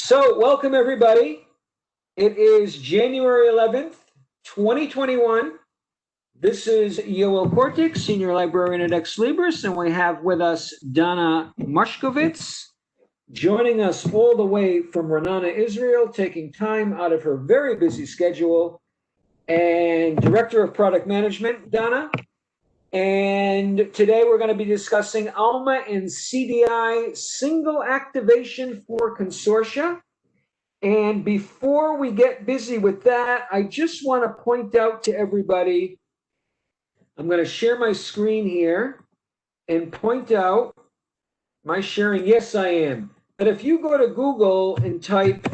So welcome everybody. It is January 11th, 2021. This is Yoel Kortik, Senior Librarian at Ex Libris, and we have with us Dana Moshkovits, joining us all the way from Ra'anana, Israel, taking time out of her very busy schedule, and Director of Product Management, Dana. And today we're going to be discussing Alma and CDI Single Activation for Consortia. And before we get busy with that, I just want to point out to everybody, I'm going to share my screen here and point out my sharing. Yes, I am. But if you go to Google and type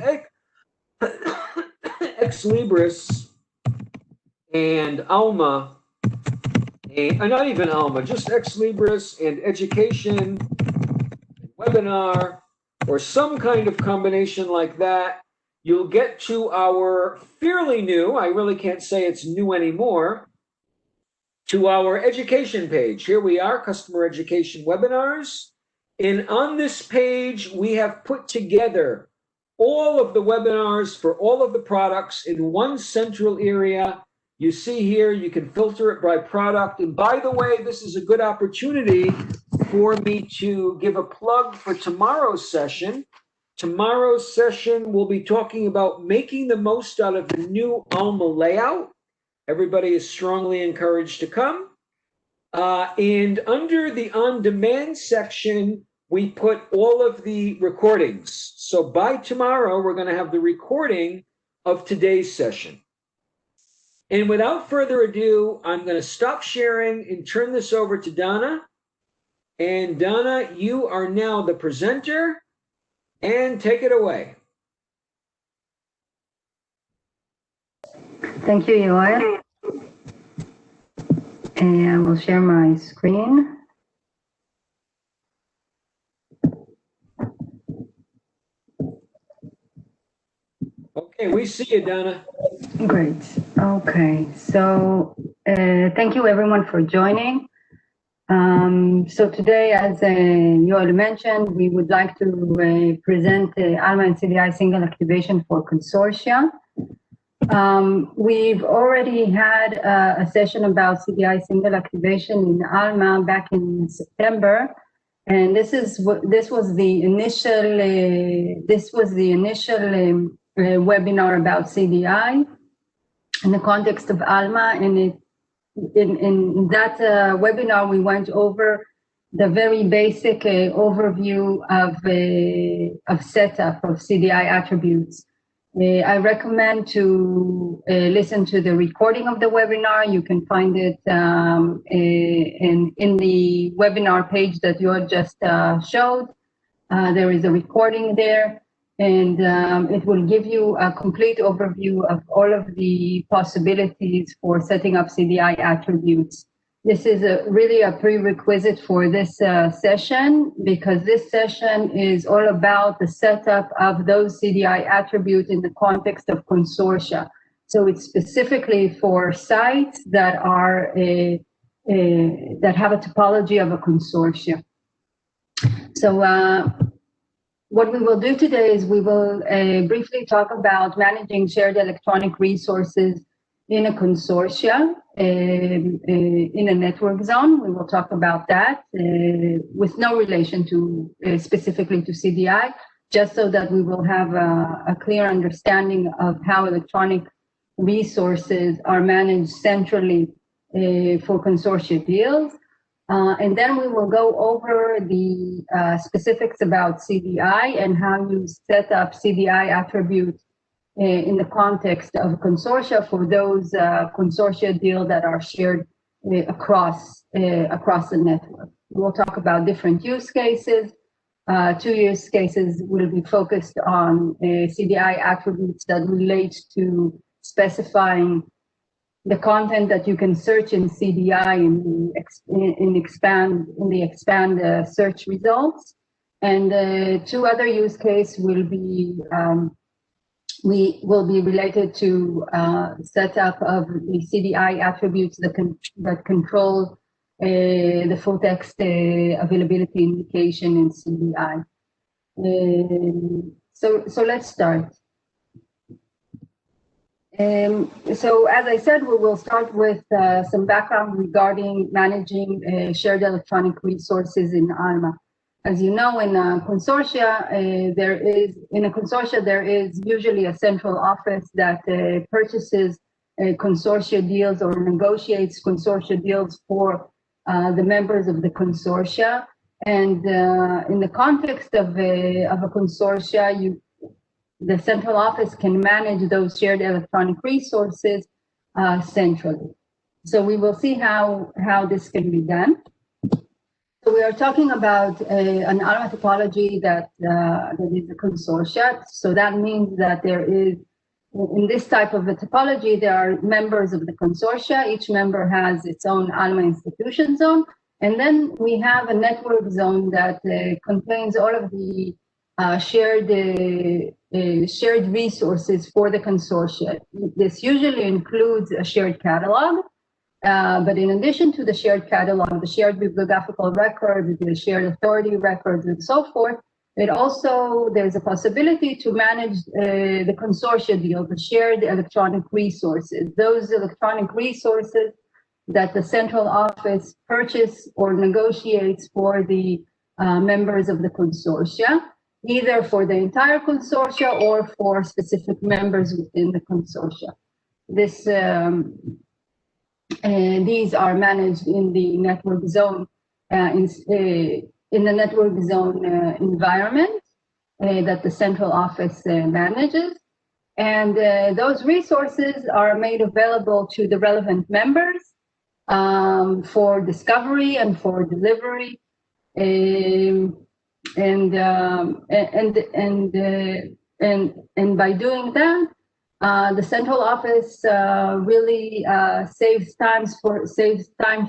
Ex Libris and Alma, and not even Alma, just Ex Libris and education, webinar, or some kind of combination like that, you'll get to our fairly new, I really can't say it's new anymore, to our education page. Here we are, customer education webinars. And on this page, we have put together all of the webinars for all of the products in one central area. You see here, you can filter it by product. And by the way, this is a good opportunity for me to give a plug for tomorrow's session. Tomorrow's session, we'll be talking about making the most out of the new Alma layout. Everybody is strongly encouraged to come. And under the on-demand section, we put all of the recordings. So by tomorrow, we're going to have the recording of today's session. And without further ado, I'm going to stop sharing and turn this over to Dana. And Dana, you are now the presenter, and take it away. Thank you, Yoel. And I will share my screen. Okay, we see you, Dana. Great. Okay, so thank you everyone for joining. So today, as Yoel mentioned, we would like to present Alma and CDI Single Activation for Consortia. We've already had a session about CDI Single Activation in Alma back in September, and this was the initial webinar about CDI in the context of Alma, and in that webinar, we went over the very basic overview of setup of CDI attributes. I recommend to listen to the recording of the webinar. You can find it in the webinar page that you just showed. There is a recording there. And it will give you a complete overview of all of the possibilities for setting up CDI attributes. This is really a prerequisite for this session, because this session is all about the setup of those CDI attributes in the context of consortia. So it's specifically for sites that are that have a topology of a consortia. So what we will do today is we will briefly talk about managing shared electronic resources in a consortia, in a network zone. We will talk about that with no relation to specifically to CDI, just so that we will have a clear understanding of how electronic resources are managed centrally for consortia deals. And then we will go over the specifics about CDI and how you set up CDI attributes in the context of consortia for those consortia deals that are shared across the network. We'll talk about different use cases. 2 use cases will be focused on CDI attributes that relate to specifying the content that you can search in CDI in the expand search results. And 2 other use cases will be related to setup of the CDI attributes that control the full text availability indication in CDI. So let's start. So as I said, we will start with some background regarding managing shared electronic resources in Alma. As you know, in a consortia, there is usually a central office that purchases consortia deals or negotiates consortia deals for the members of the consortia. And in the context of a consortia, the central office can manage those shared electronic resources centrally. So we will see how this can be done. So we are talking about an Alma topology that is a consortia. So that means that there is, in this type of a topology, there are members of the consortia. Each member has its own Alma institution zone. And then we have a network zone that contains all of the shared resources for the consortia. This usually includes a shared catalog, but in addition to the shared catalog, the shared bibliographical records, the shared authority records, and so forth, there's a possibility to manage the consortia deal, the shared electronic resources, those electronic resources that the central office purchase or negotiates for the members of the consortia, either for the entire consortia or for specific members within the consortia. These are managed in the network zone, in the network zone environment that the central office manages. And those resources are made available to the relevant members for discovery and for delivery. And by doing that, the central office really saves time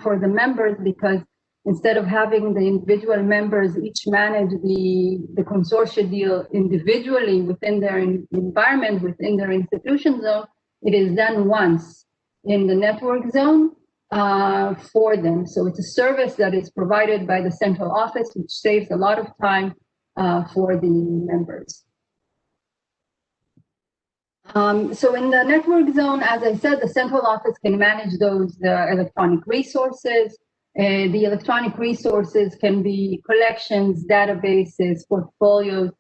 for the members, because instead of having the individual members each manage the consortia deal individually within their environment, within their institution zone, it is done once in the network zone for them. So it's a service that is provided by the central office, which saves a lot of time for the members. So in the network zone, as I said, the central office can manage those electronic resources. The electronic resources can be collections, databases, portfolios.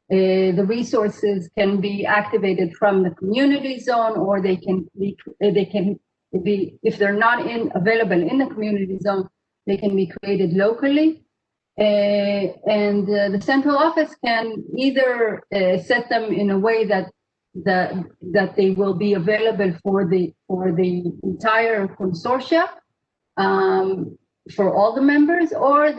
The resources can be activated from the community zone, or they can be, if they're not available in the community zone, they can be created locally. And the central office can either set them in a way that they will be available for the entire consortia, for all the members, or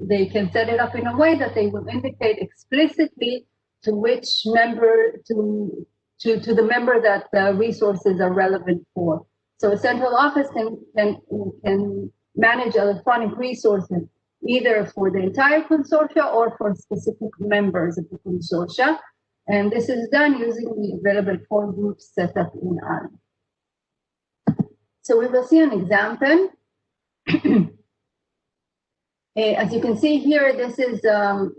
they can set it up in a way that they will indicate explicitly to which member to the member that the resources are relevant for. So a central office can manage electronic resources either for the entire consortia or for specific members of the consortia. And this is done using the available form groups set up in Alma. So we will see an example. As you can see here, this is a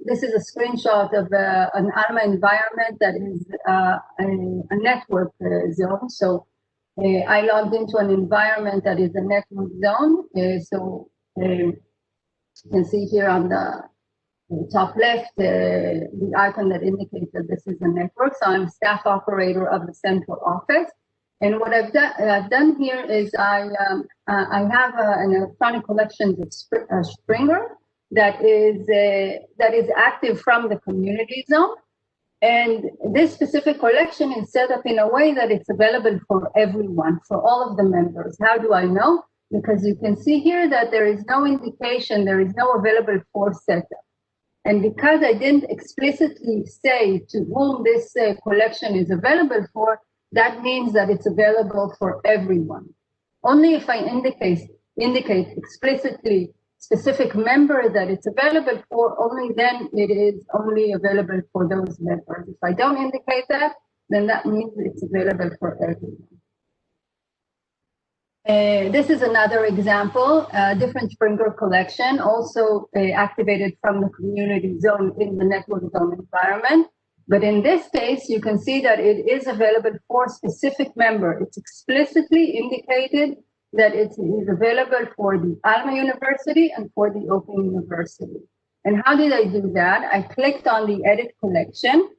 screenshot of an Alma environment that is a network zone. So I logged into an environment that is a network zone. So you can see here on the top left, the icon that indicates that this is a network. So I'm staff operator of the central office. And what I've done here is I have an electronic collections of Springer that is active from the community zone. And this specific collection is set up in a way that it's available for everyone, for all of the members. How do I know? Because you can see here that there is no indication, there is no available for setup. And because I didn't explicitly say to whom this collection is available for, that means that it's available for everyone. Only if I indicate explicitly specific member that it's available for, only then it is only available for those members. If I don't indicate that, then that means it's available for everyone. This is another example, different Springer collection, also activated from the community zone in the network zone environment. But in this case, you can see that it is available for specific member. It's explicitly indicated that it is available for the Alma University and for the Open University. And how did I do that? I clicked on the edit collection,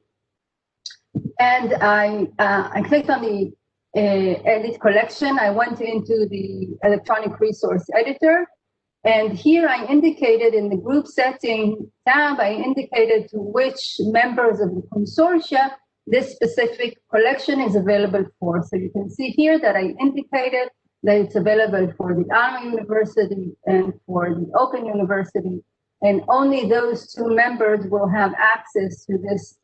and I clicked on the edit collection. I went into the electronic resource editor, and here I indicated in the group setting tab, I indicated to which members of the consortia this specific collection is available for. So you can see here that I indicated that it's available for the Alma University and for the Open University, and only those two members will have access to this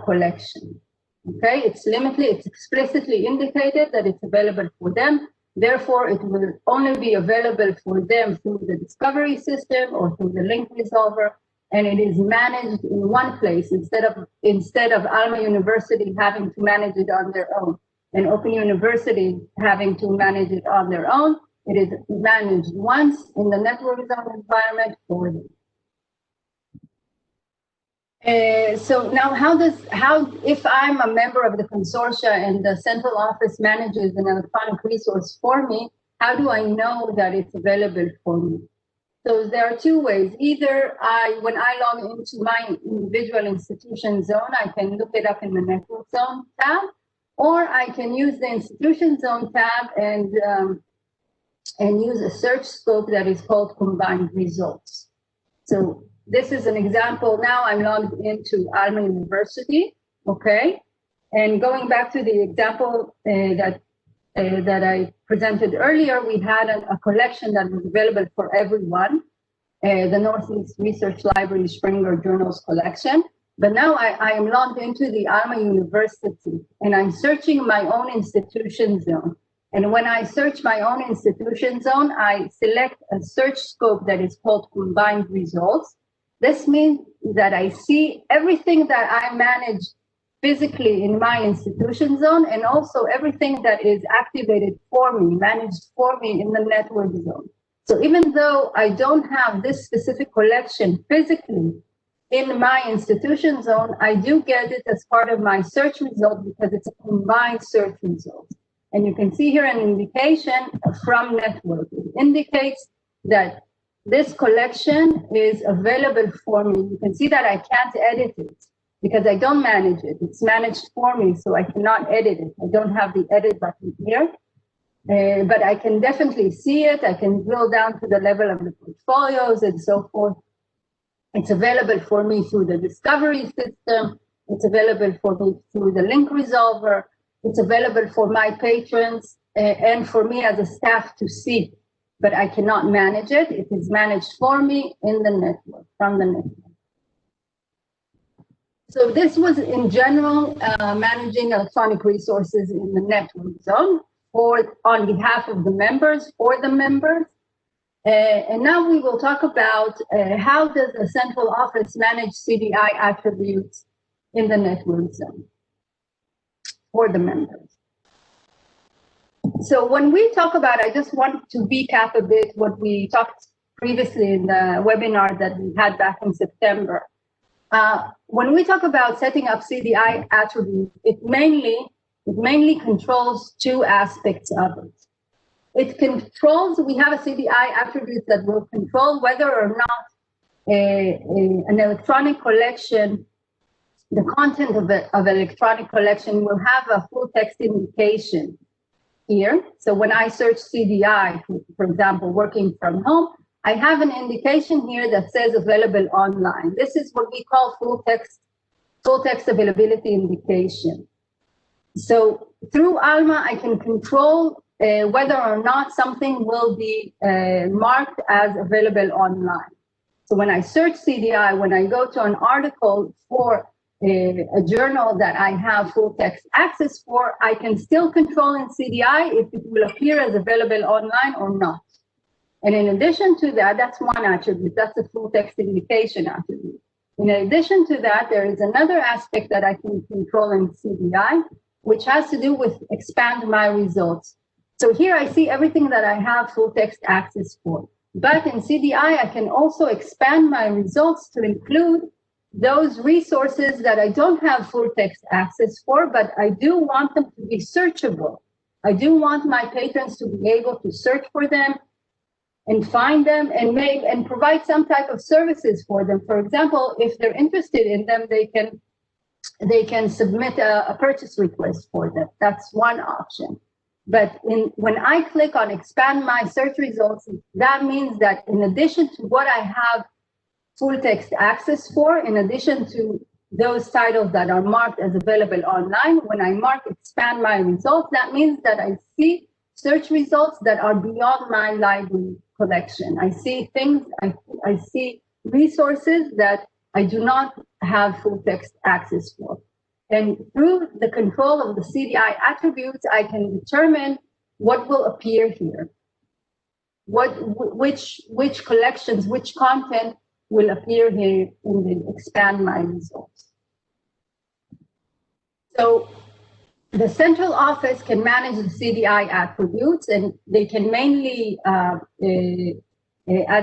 collection. Okay, it's limited, it's explicitly indicated that it's available for them. Therefore, it will only be available for them through the discovery system or through the link resolver, and it is managed in one place instead of Alma University having to manage it on their own and Open University having to manage it on their own. It is managed once in the network zone environment for them. So now if I'm a member of the consortia and the central office manages an electronic resource for me, how do I know that it's available for me? So there are two ways. Either when I log into my individual institution zone, I can look it up in the network zone tab, or I can use the institution zone tab and use a search scope that is called combined results. So this is an example. Now I'm logged into Alma University, okay? And going back to the example that I presented earlier, we had a collection that was available for everyone, the Northeast Research Library Springer Journals collection. But now I am logged into the Alma University, and I'm searching my own institution zone. And when I search my own institution zone, I select a search scope that is called combined results. This means that I see everything that I manage physically in my institution zone, and also everything that is activated for me, managed for me in the network zone. So even though I don't have this specific collection physically in my institution zone, I do get it as part of my search result because it's a combined search result. And you can see here an indication from network. It indicates that this collection is available for me. You can see that I can't edit it because I don't manage it. It's managed for me, so I cannot edit it. I don't have the edit button here, but I can definitely see it. I can drill down to the level of the portfolios and so forth. It's available for me through the discovery system. It's available for me through the link resolver. It's available for my patrons and for me as a staff to see, but I cannot manage it. It is managed for me in the network, from the network. So this was in general managing electronic resources in the network zone on behalf of the members, for the members. And now we will talk about how does a central office manage CDI attributes in the network zone for the members. So when we talk about, I just want to recap a bit what we talked previously in the webinar that we had back in September. When we talk about setting up CDI attributes, it mainly controls two aspects of it. It controls, we have a CDI attribute that will control whether or not an electronic collection, the content of an electronic collection will have a full text indication here. So when I search CDI, for example, working from home, I have an indication here that says available online. This is what we call full text availability indication. So through Alma, I can control whether or not something will be marked as available online. So when I search CDI, when I go to an article for a journal that I have full text access for, I can still control in CDI if it will appear as available online or not. And in addition to that, that's one attribute, that's a full text indication attribute. In addition to that, there is another aspect that I can control in CDI, which has to do with expand my results. So here I see everything that I have full text access for. But in CDI, I can also expand my results to include those resources that I don't have full text access for, but I do want them to be searchable. I do want my patrons to be able to search for them and find them and provide some type of services for them. For example, if they're interested in them, they can submit a purchase request for them. That's one option. But when I click on expand my search results, that means that in addition to what I have full text access for, in addition to those titles that are marked as available online, when I mark expand my results, that means that I see search results that are beyond my library collection. I see things, I see resources that I do not have full text access for. And through the control of the CDI attributes, I can determine what will appear here, which collections, which content will appear here in the expand my results. So the central office can manage the CDI attributes, and they can mainly, as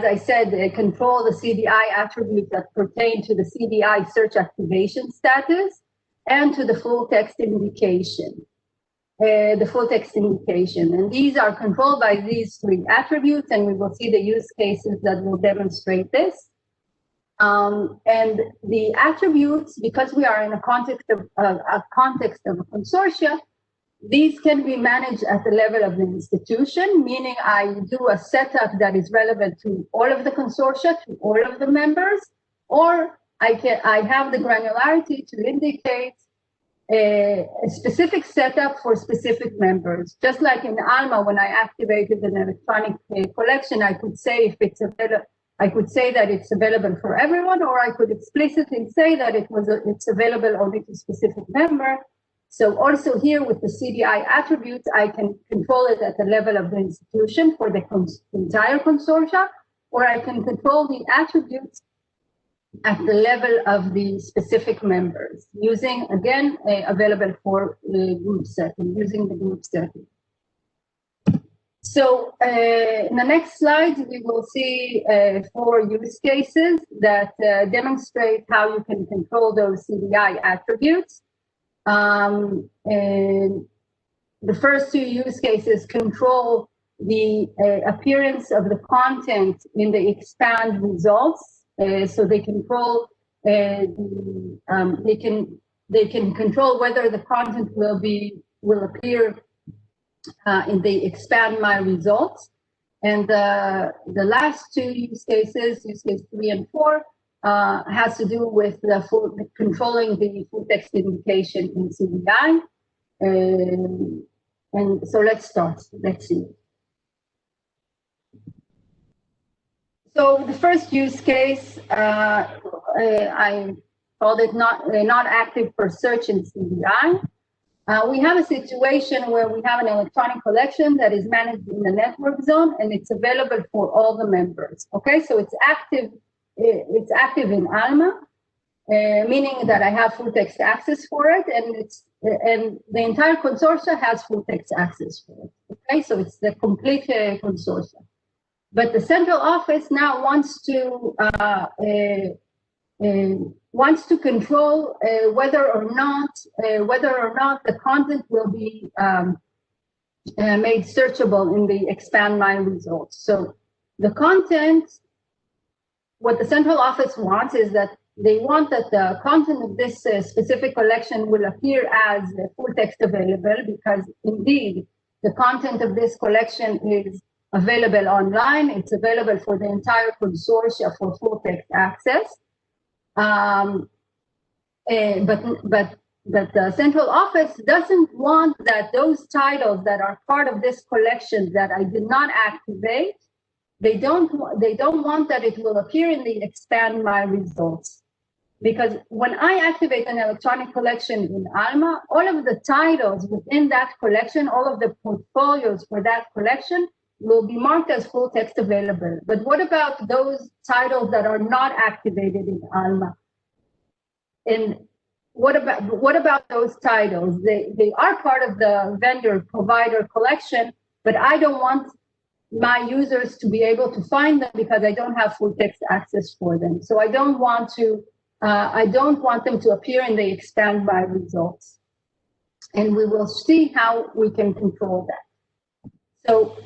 I said, control the CDI attributes that pertain to the CDI search activation status and to the full text indication. And these are controlled by these three attributes, and we will see the use cases that will demonstrate this. And the attributes, because we are in a context of a consortia, these can be managed at the level of the institution, meaning I do a setup that is relevant to all of the consortia, to all of the members, or I have the granularity to indicate a specific setup for specific members. Just like in Alma, when I activated an electronic collection, I could say if it's available. I could say that it's available for everyone, or I could explicitly say that it's available only to specific member. So also here with the CDI attributes, I can control it at the level of the institution for the entire consortia, or I can control the attributes at the level of the specific members using, again, available for group setting, using the group setting. So in the next slide, we will see 4 use cases that demonstrate how you can control those CDI attributes. And the first 2 use cases control the appearance of the content in the expand results. So they control they can control whether the content will appear in the expand my results. And the last 2 use cases, use case 3 and 4, has to do with controlling the full text indication in CDI. And so let's start. Let's see. So the first use case, I called it not active for search in CDI. We have a situation where we have an electronic collection that is managed in the network zone, and it's available for all the members. Okay, so it's active in Alma, meaning that I have full text access for it, and the entire consortia has full text access for it. Okay, so it's the complete consortia. But the central office now wants to control whether or not the content will be made searchable in the expand my results. So the content, what the central office wants is that they want that the content of this specific collection will appear as full text available, because indeed the content of this collection is available online. It's available for the entire consortia for full text access. But the central office doesn't want that those titles that are part of this collection that I did not activate, they don't want that it will appear in the expand my results. Because when I activate an electronic collection in Alma, all of the titles within that collection, all of the portfolios for that collection will be marked as full text available. But what about those titles that are not activated in Alma? And what about those titles? They are part of the vendor provider collection, but I don't want my users to be able to find them because I don't have full text access for them. So I don't want to I don't want them to appear in the expand by results. And we will see how we can control that. So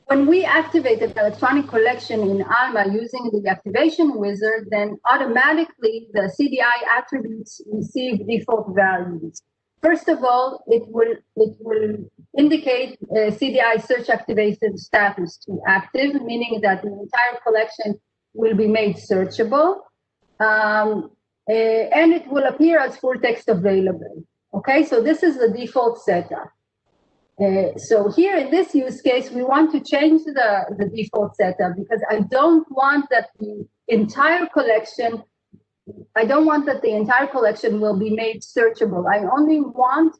when we activate an electronic collection in Alma using the activation wizard, then automatically the CDI attributes receive default values. First of all, it will indicate CDI search activation status to active, meaning that the entire collection will be made searchable, and it will appear as full text available. Okay, so this is the default setup. So here in this use case, we want to change the default setup because I don't want that the entire collection will be made searchable. I only want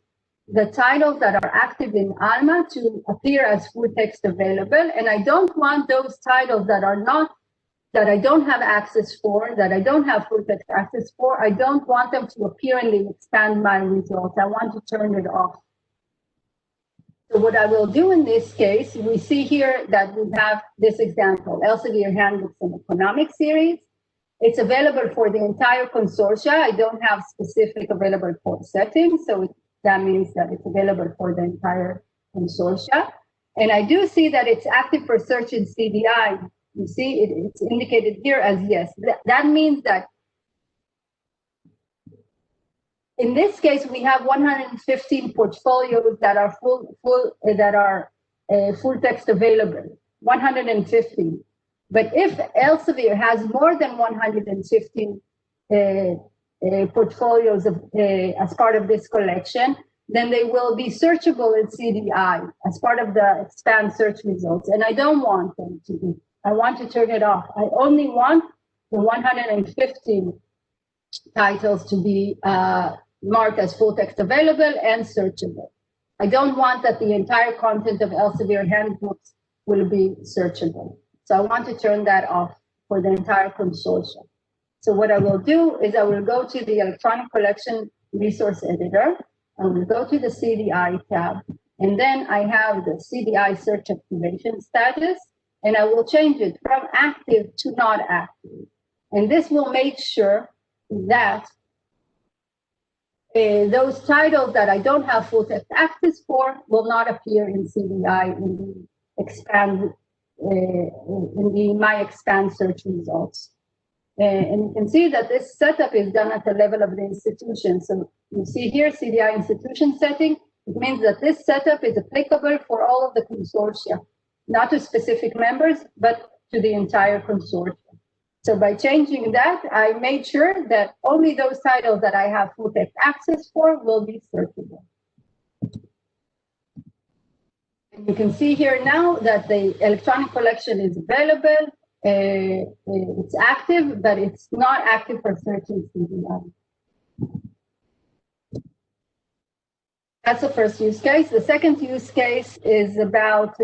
the titles that are active in Alma to appear as full text available, and I don't want those titles that I don't have access for, that I don't have full text access for, I don't want them to appear in the expand my results. I want to turn it off. So what I will do in this case, we see here that we have this example, Elsevier Handbooks and Economic Series. It's available for the entire consortia. I don't have specific available for settings, so that means that it's available for the entire consortia. And I do see that it's active for search in CDI. You see, it's indicated here as yes. That means that in this case, we have 115 portfolios that are full text available, 115. But if Elsevier has more than 115 portfolios as part of this collection, then they will be searchable in CDI as part of the expand search results. And I don't want them to be. I want to turn it off. I only want the 115 titles to be marked as full text available and searchable. I don't want that the entire content of Elsevier handbooks will be searchable. So I want to turn that off for the entire consortium. So what I will do is I will go to the electronic collection resource editor. I will go to the CDI tab, and then I have the CDI search activation status, and I will change it from active to not active. And this will make sure that those titles that I don't have full text access for will not appear in CDI in the expand in the my expand search results. And you can see that this setup is done at the level of the institution. So you see here CDI institution setting. It means that this setup is applicable for all of the consortia, not to specific members, but to the entire consortia. So by changing that, I made sure that only those titles that I have full text access for will be searchable. And you can see here now that the electronic collection is available. It's active, but it's not active for searching CDI. That's the first use case. The second use case is about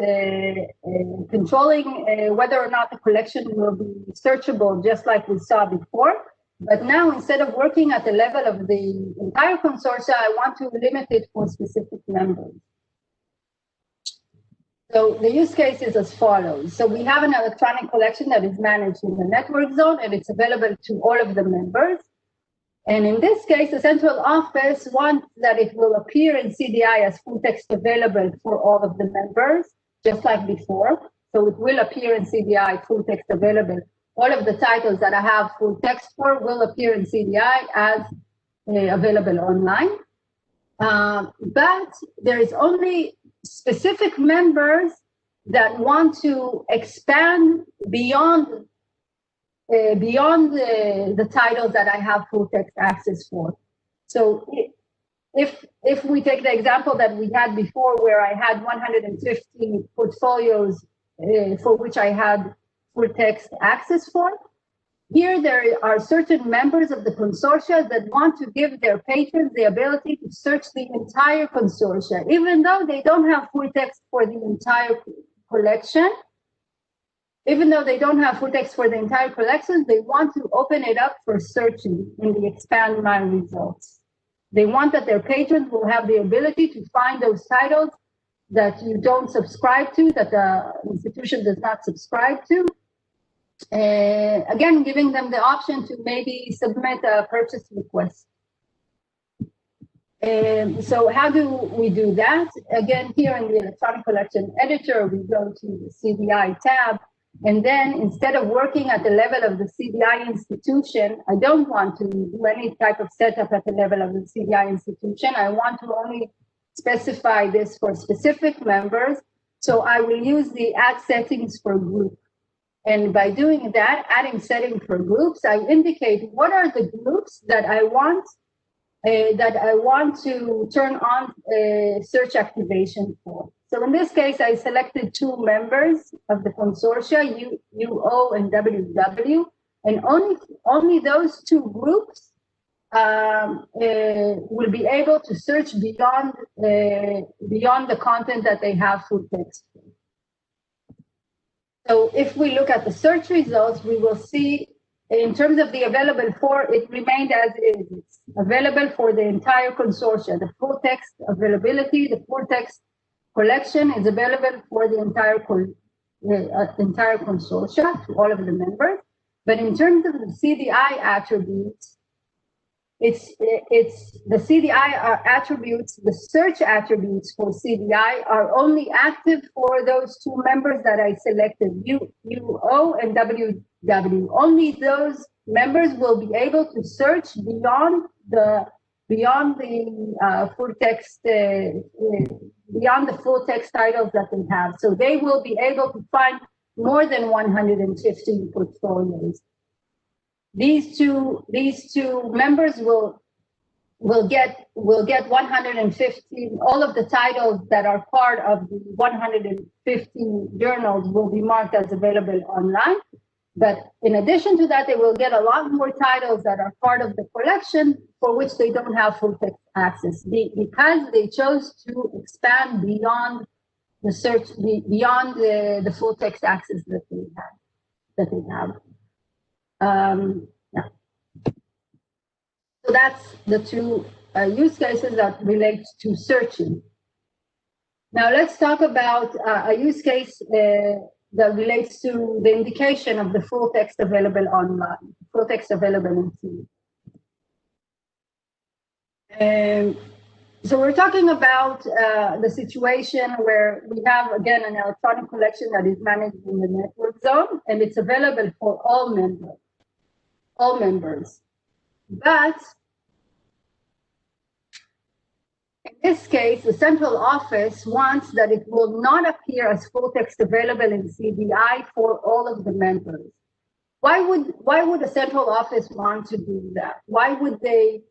controlling whether or not the collection will be searchable, just like we saw before. But now, instead of working at the level of the entire consortia, I want to limit it for specific members. So the use case is as follows. So we have an electronic collection that is managed in the network zone, and it's available to all of the members. And in this case, the central office wants that it will appear in CDI as full text available for all of the members, just like before. So it will appear in CDI full text available. All of the titles that I have full text for will appear in CDI as available online. But there is only specific members that want to expand beyond the titles that I have full text access for. So if we take the example that we had before, where I had 150 portfolios for which I had full text access for, here there are certain members of the consortia that want to give their patrons the ability to search the entire consortia, even though they don't have full text for the entire collection. Even though they don't have full text for the entire collection, they want to open it up for searching in the expand my results. They want that their patrons will have the ability to find those titles that you don't subscribe to, that the institution does not subscribe to, Again, giving them the option to maybe submit a purchase request. So how do we do that? Again, here in the electronic collection editor, we go to the CDI tab. And then instead of working at the level of the CDI institution, I don't want to do any type of setup at the level of the CDI institution. I want to only specify this for specific members. So I will use the add settings for group. And by doing that, adding setting for groups, I indicate what are the groups that I want to turn on search activation for. So in this case, I selected 2 members of the consortia, UO and WW, and only those 2 groups will be able to search beyond the content that they have full text. So if we look at the search results, we will see in terms of the available for, it remained as is. It's available for the entire consortia. The full text availability, the full text collection is available for the entire consortia, to all of the members. But in terms of the CDI attributes, it's the CDI attributes, the search attributes for CDI are only active for those 2 members that I selected, UO and WW. Only those members will be able to search beyond the full text, beyond the full text titles that they have. So they will be able to find more than 115 portfolios. These two members will get 115. All of the titles that are part of the 115 journals will be marked as available online. But in addition to that, they will get a lot more titles that are part of the collection for which they don't have full text access because they chose to expand beyond the search, beyond the full text access that they have. Yeah. So that's the 2 use cases that relate to searching. Now let's talk about a use case that relates to the indication of the full text available online, full text available in C. So we're talking about the situation where we have, again, an electronic collection that is managed in the network zone, and it's available for all members. But in this case, the central office wants that it will not appear as full text available in CDI for all of the members. Why would the central office want to do that? Why would they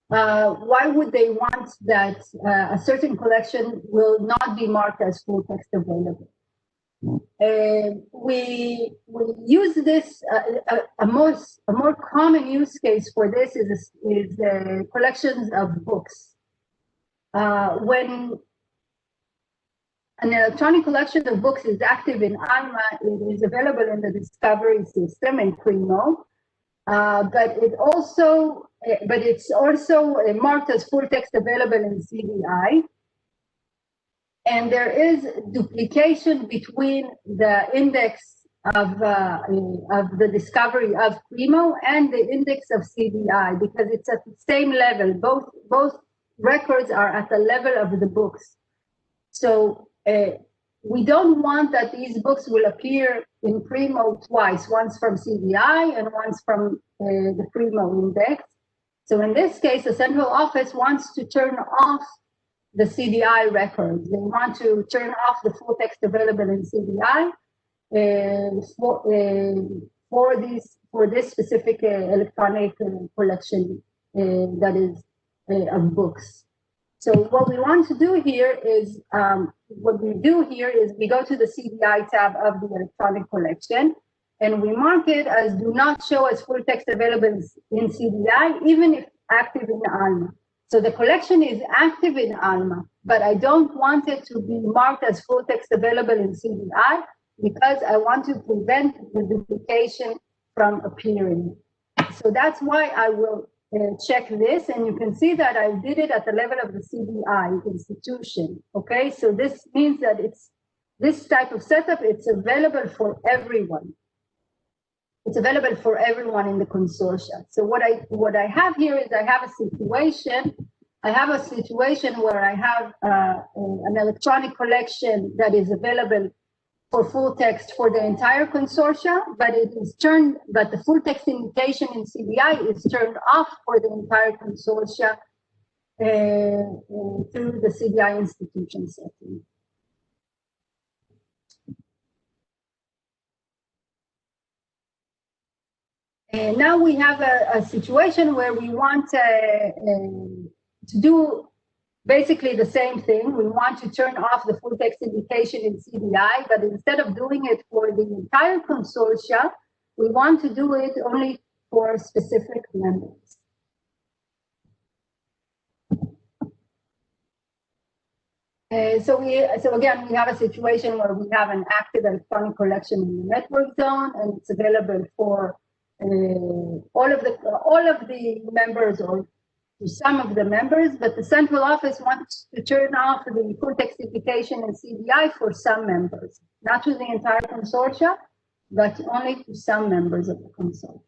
want that a certain collection will not be marked as full text available? We use this. A more common use case for this is collections of books. When an electronic collection of books is active in Alma, it is available in the discovery system in Primo, but it's also marked as full text available in CDI. And there is duplication between the index of the discovery of Primo and the index of CDI because it's at the same level. Both records are at the level of the books. So we don't want that these books will appear in Primo twice, once from CDI and once from the Primo index. So in this case, the central office wants to turn off the CDI records. They want to turn off the full text available in CDI for this specific electronic collection that is of books. So what we want to do here is we go to the CDI tab of the electronic collection and we mark it as do not show as full text available in CDI, even if active in Alma. So the collection is active in Alma, but I don't want it to be marked as full text available in CDI because I want to prevent the duplication from appearing. So that's why I will check this, and you can see that I did it at the level of the CDI institution. Okay, so this means that it's this type of setup, it's available for everyone. It's available for everyone in the consortia. So what I have here is I have a situation. I have a situation where I have an electronic collection that is available for full text for the entire consortia, but the full text invitation in CDI is turned off for the entire consortia through the CDI institution setting. And now we have a situation where we want to do basically the same thing. We want to turn off the full text indication in CDI, but instead of doing it for the entire consortia, we want to do it only for specific members. So again, we have a situation where we have an active electronic collection in the network zone, and it's available for all of the members or to some of the members, but the central office wants to turn off the full text indication in CDI for some members, not to the entire consortia, but only to some members of the consortia.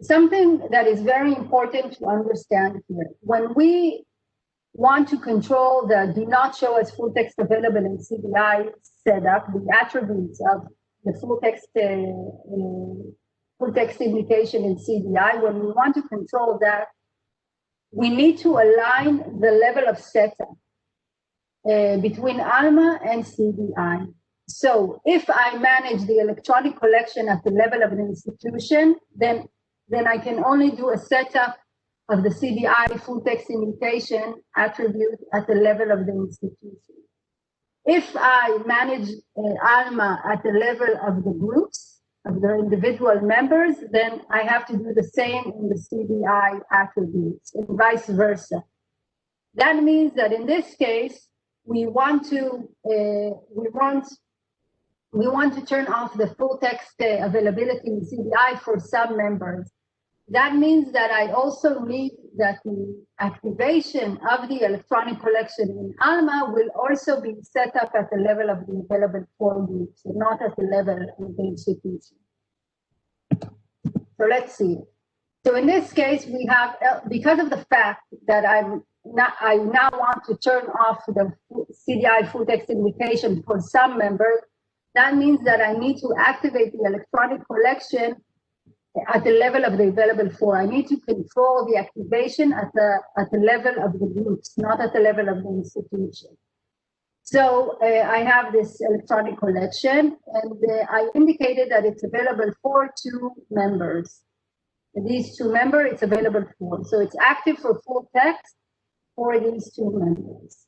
Something that is very important to understand here, when we want to control the do not show as full text available in CDI setup, the attributes of the full text indication in CDI, when we want to control that, we need to align the level of setup between Alma and CDI. So if I manage the electronic collection at the level of an institution, then I can only do a setup of the CDI full text indication attribute at the level of the institution. If I manage Alma at the level of the groups, of the individual members, then I have to do the same in the CDI attributes and vice versa. That means that in this case, we want to turn off the full text availability in CDI for some members. That means that I also need that the activation of the electronic collection in Alma will also be set up at the level of the available for groups, and not at the level of the institution. So let's see. So in this case, we have, because of the fact that I now want to turn off the CDI full text invitation for some members, that means that I need to activate the electronic collection at the level of the available for. I need to control the activation at the level of the groups, not at the level of the institution. So I have this electronic collection, and I indicated that it's available for 2 members. And these 2 members, it's available for. So it's active for full text for these 2 members.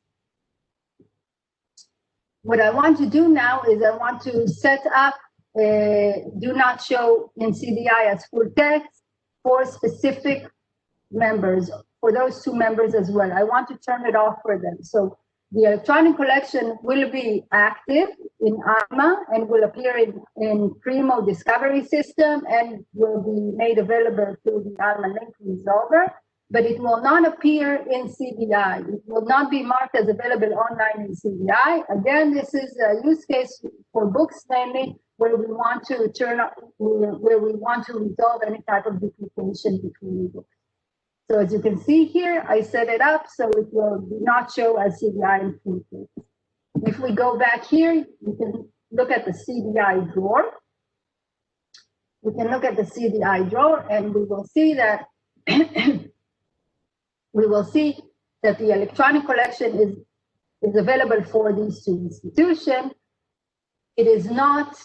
What I want to do now is I want to set up do not show in CDI as full text for specific members, for those 2 members as well. I want to turn it off for them. So the electronic collection will be active in Alma and will appear in Primo discovery system and will be made available through the Alma link resolver, but it will not appear in CDI. It will not be marked as available online in CDI. Again, this is a use case for books mainly, where we want to resolve any type of duplication between books. So as you can see here, I set it up so it will not show as CDI in full text. If we go back here, you can look at the CDI drawer. We can look at the CDI drawer, and we will see that the electronic collection is available for these 2 institutions. It is not.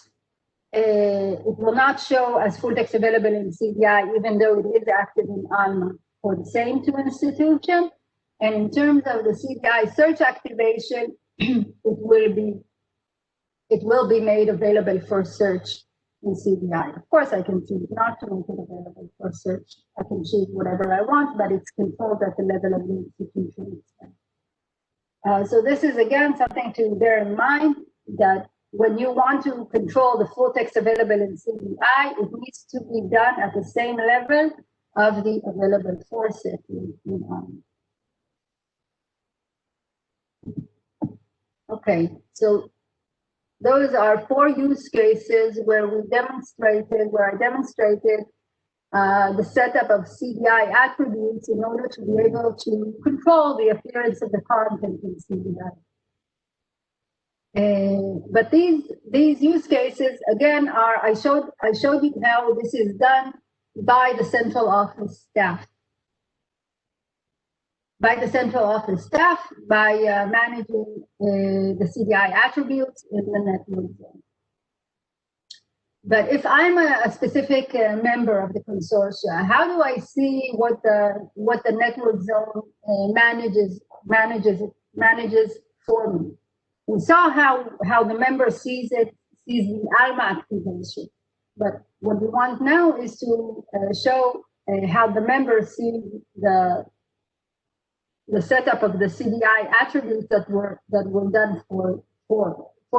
It will not show as full text available in CDI, even though it is active in Alma for the same 2 institutions. And in terms of the CDI search activation, it will be made available for search in CDI. Of course, I can choose not to make it available for search. I can choose whatever I want, but it's controlled at the level of the institution. So this is, again, something to bear in mind, that when you want to control the full text available in CDI, it needs to be done at the same level of the available for setting in Alma. Okay, so Those are 4 use cases where I demonstrated the setup of CDI attributes in order to be able to control the appearance of the content in CDI. But these use cases again I showed you how this is done by the central office staff. By managing the CDI attributes in the network zone. But if I'm a specific member of the consortia, how do I see what the network zone manages for me? We saw how the member sees the Alma activation. But what we want now is to show how the member sees the setup of the CDI attributes that were done for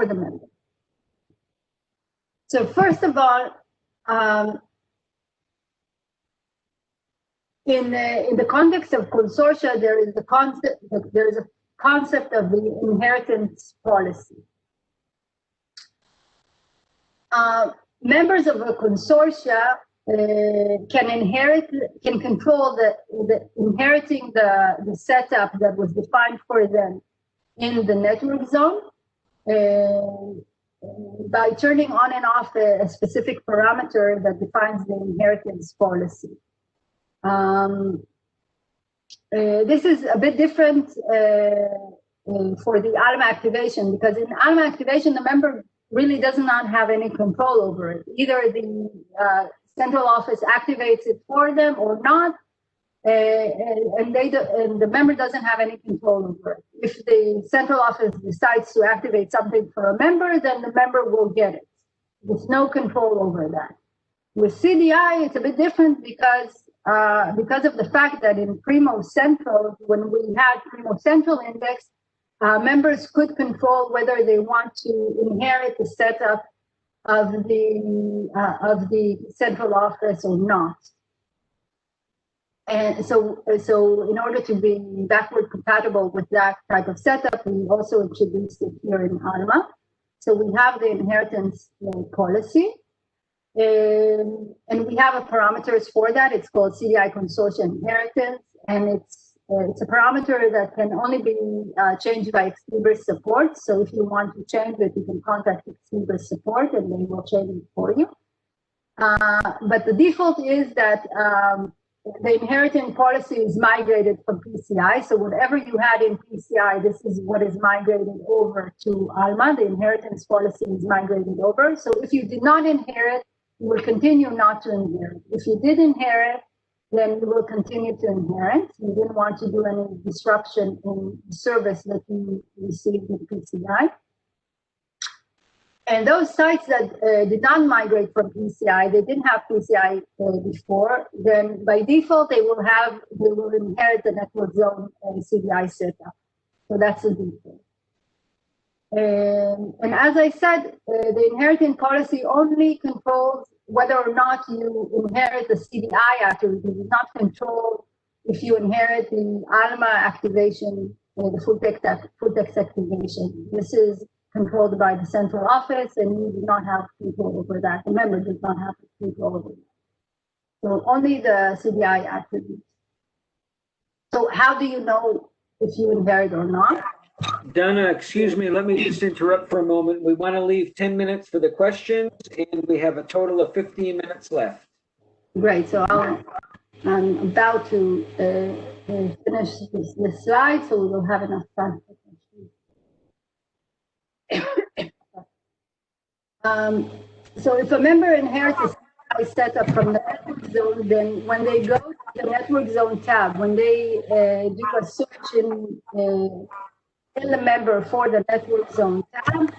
the member. So first of all, in the context of consortia, there is a concept of the inheritance policy. Members of a consortia can control inheriting the setup that was defined for them in the network zone by turning on and off a specific parameter that defines the inheritance policy. This is a bit different for the Alma activation, because in Alma activation, the member really does not have any control over it. Either the central office activates it for them or not, and the member doesn't have any control over it. If the central office decides to activate something for a member, then the member will get it. There's no control over that. With CDI, it's a bit different because of the fact that in Primo Central, when we had Primo Central index, members could control whether they want to inherit the setup of the central office or not. And so in order to be backward compatible with that type of setup, we also introduced it here in Alma. So we have the inheritance policy. And we have a parameters for that. It's called CDI Consortia Inheritance, and it's a parameter that can only be changed by Libris support. So if you want to change it, you can contact Libris support, and they will change it for you. But the default is that the inheritance policy is migrated from PCI. So whatever you had in PCI, this is what is migrated over to Alma. The inheritance policy is migrated over. So if you did not inherit, you will continue not to inherit. If you did inherit, then you will continue to inherit. You didn't want to do any disruption in the service that you received in PCI. And those sites that did not migrate from PCI, they didn't have PCI before, then by default, they will inherit the network zone CDI setup. So that's the default. And as I said, the inheritance policy only controls whether or not you inherit the CDI attribute. It does not control if you inherit the Alma activation or the full text activation. This is controlled by the central office, and you do not have control over that. The member does not have control over that. So only the CDI attributes. So how do you know if you inherit or not? Dana, excuse me, let me just interrupt for a moment. We want to leave 10 minutes for the questions, and we have a total of 15 minutes left. Great, so I'm about to finish this slide, so we will have enough time for questions. So if a member inherits a CDI setup from the network zone, then when they go to the network zone tab, when they do a search in the member for the network zone tab,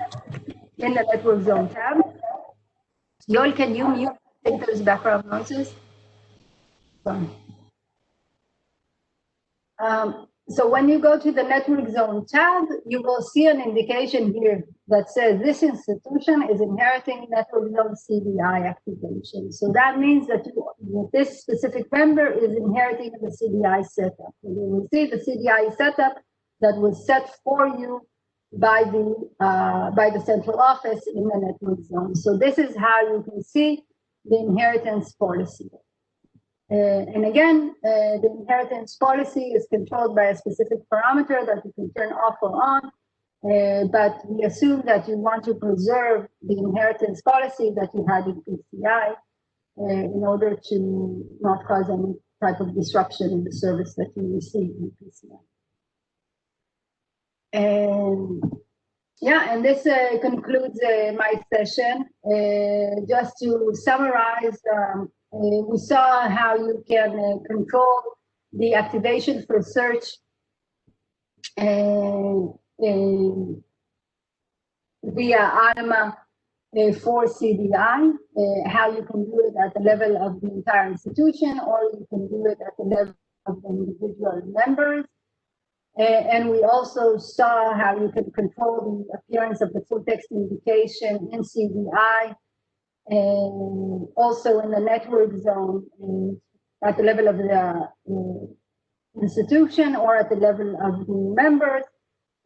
Yoel, can you mute? I think there's background noises. So when you go to the network zone tab, you will see an indication here that says this institution is inheriting network zone CDI activation. So that means that this specific member is inheriting the CDI setup. So you will see the CDI setup that was set for you by the central office in the network zone. So this is how you can see the inheritance policy. And again, the inheritance policy is controlled by a specific parameter that you can turn off or on. But we assume that you want to preserve the inheritance policy that you had in PCI in order to not cause any type of disruption in the service that you receive in PCI. And yeah, and this concludes my session. Just to summarize, we saw how you can control the activation for search via Alma for CDI, how you can do it at the level of the entire institution, or you can do it at the level of the individual members. And we also saw how you can control the appearance of the full text indication in CDI, and also in the network zone at the level of the institution or at the level of the members,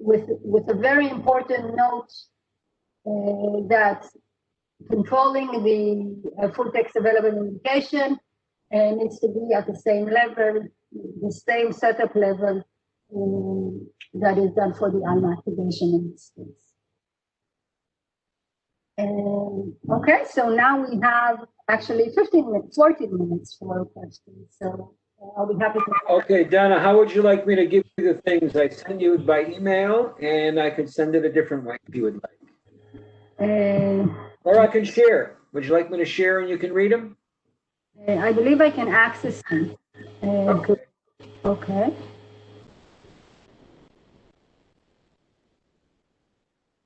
with a very important note that controlling the full text available indication needs to be at the same level, the same setup level that is done for the Alma activation in this case. Okay, so now we have actually 14 minutes for questions. So I'll be happy to. Okay, Dana, how would you like me to give you the things? I send you by email, and I could send it a different way if you would like. Or I can share. Would you like me to share and you can read them? I believe I can access them. Okay.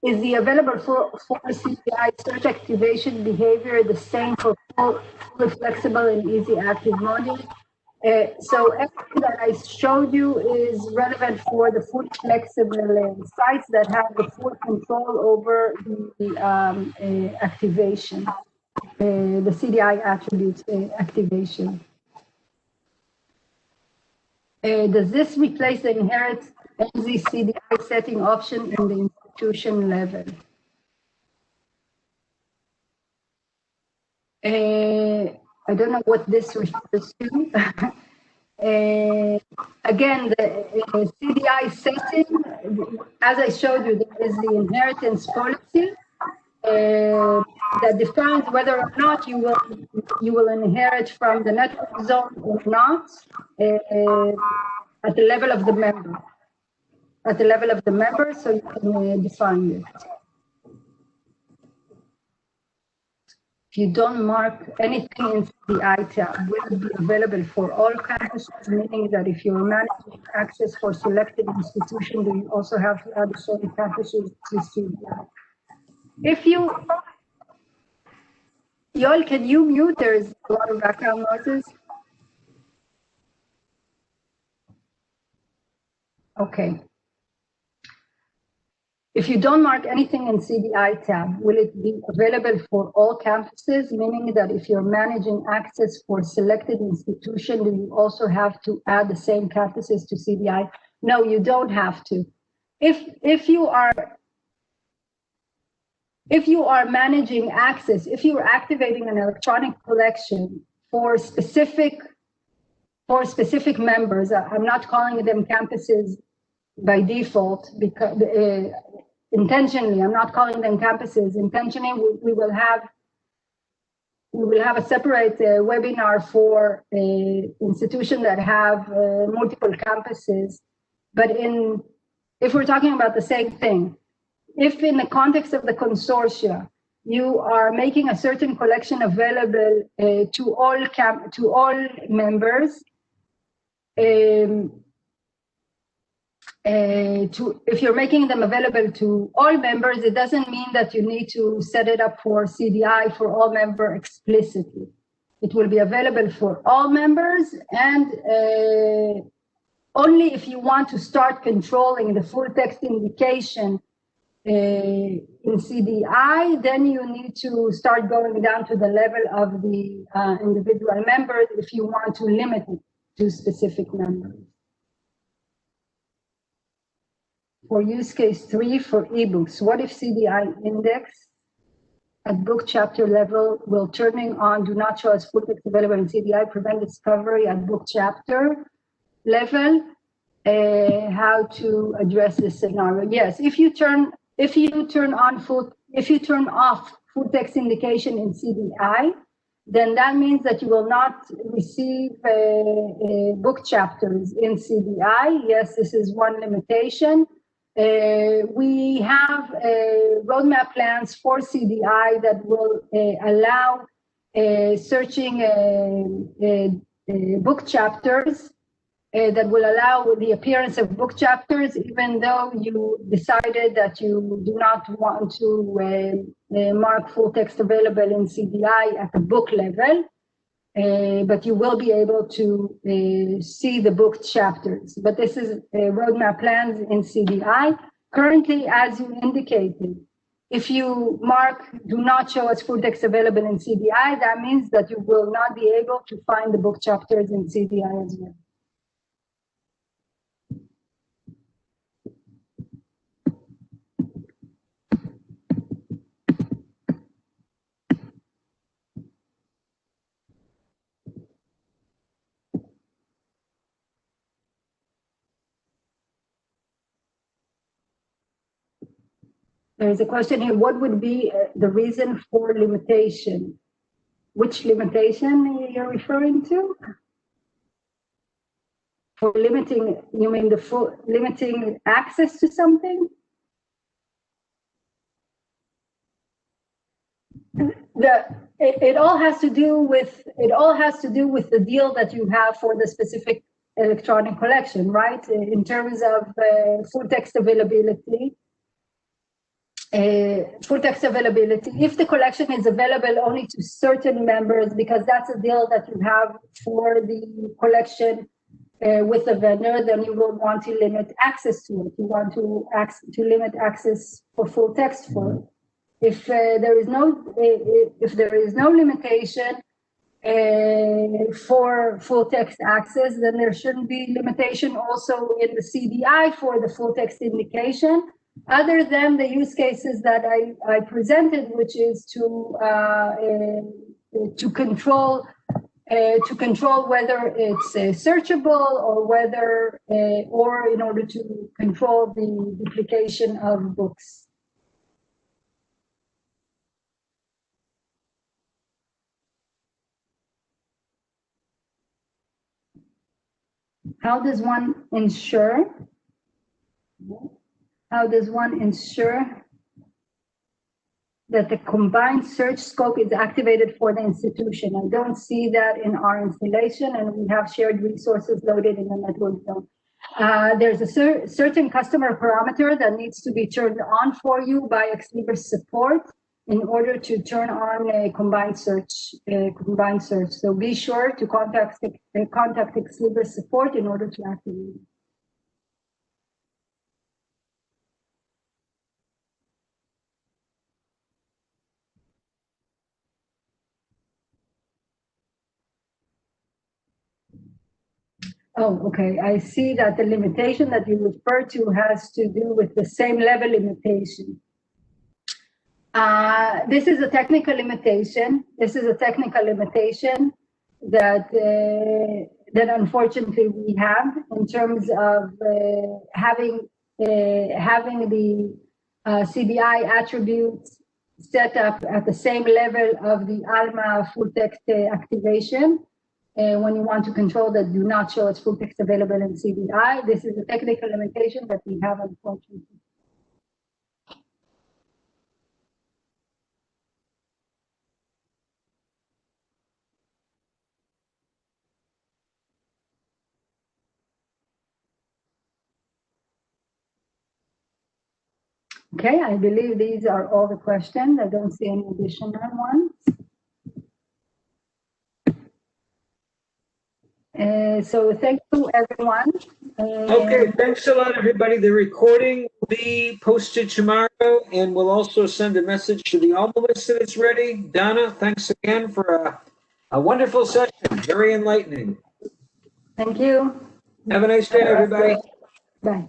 Is the available for CDI search activation behavior the same for fully flexible and easy active module? So everything that I showed you is relevant for the fully flexible sites that have the full control over the activation, the CDI attributes activation. Does this replace the inherit NZ CDI setting option in the institution level? I don't know what this refers to. Again, the CDI setting, as I showed you, there is the inheritance policy that defines whether or not you will inherit from the network zone or not at the level of the member. At the level of the member, so you can define it. If you don't mark anything in the ITAB, will it be available for all campuses, meaning that if you're managing access for selected institution, do you also have to add the same campuses to CDI? If you, Yoel, can you mute? There's a lot of background noises. Okay. If you don't mark anything in CDI tab, will it be available for all campuses? Meaning that if you're managing access for selected institution, do you also have to add the same campuses to CDI? No, you don't have to. If you are managing access, if you are activating an electronic collection for specific members, I'm not calling them campuses by default because intentionally, I'm not calling them campuses. Intentionally, we will have a separate webinar for institutions that have multiple campuses. But if we're talking about the same thing, if in the context of the consortia, you are making a certain collection available to all members, if you're making them available to all members, it doesn't mean that you need to set it up for CDI for all members explicitly. It will be available for all members, and only if you want to start controlling the full text indication in CDI, then you need to start going down to the level of the individual members if you want to limit it to specific members. for use case 3 for ebooks. What if CDI index at book chapter level will turning on do not show as full text available in CDI prevent discovery at book chapter level? How to address this scenario? Yes, if you turn off full text indication in CDI, then that means that you will not receive book chapters in CDI. Yes, this is one limitation. We have roadmap plans for CDI that will allow searching book chapters that will allow the appearance of book chapters, even though you decided that you do not want to mark full text available in CDI at the book level, but you will be able to see the book chapters. But this is roadmap plans in CDI. Currently, as you indicated, if you mark do not show as full text available in CDI, that means that you will not be able to find the book chapters in CDI as well. There is a question here, what would be the reason for limitation? Which limitation you're referring to? For limiting, you mean limiting access to something? It all has to do with the deal that you have for the specific electronic collection, right? In terms of full text availability. If the collection is available only to certain members, because that's a deal that you have for the collection with the vendor, then you will want to limit access to it. You want to limit access for full text for it. If there is no limitation for full text access, then there shouldn't be limitation also in the CDI for the full text indication, other than the use cases that I presented, which is to control whether it's searchable or whether or in order to control the duplication of books. How does one ensure that the combined search scope is activated for the institution? I don't see that in our installation, and we have shared resources loaded in the network zone. There's a certain customer parameter that needs to be turned on for you by Ex Libris support in order to turn on a combined search. So be sure to contact Ex Libris support in order to activate it. Oh, okay. I see that the limitation that you refer to has to do with the same level limitation. This is a technical limitation. That unfortunately we have in terms of having the CDI attributes set up at the same level of the Alma full text activation. When you want to control that do not show as full text available in CDI, this is a technical limitation that we have, unfortunately. Okay, I believe these are all the questions. I don't see any additional ones. So thank you, everyone. Okay, thanks a lot, everybody. The recording will be posted tomorrow, and we'll also send a message to the Alma list that it's ready. Dana, thanks again for a wonderful session. Very enlightening. Thank you. Have a nice day, everybody. Bye.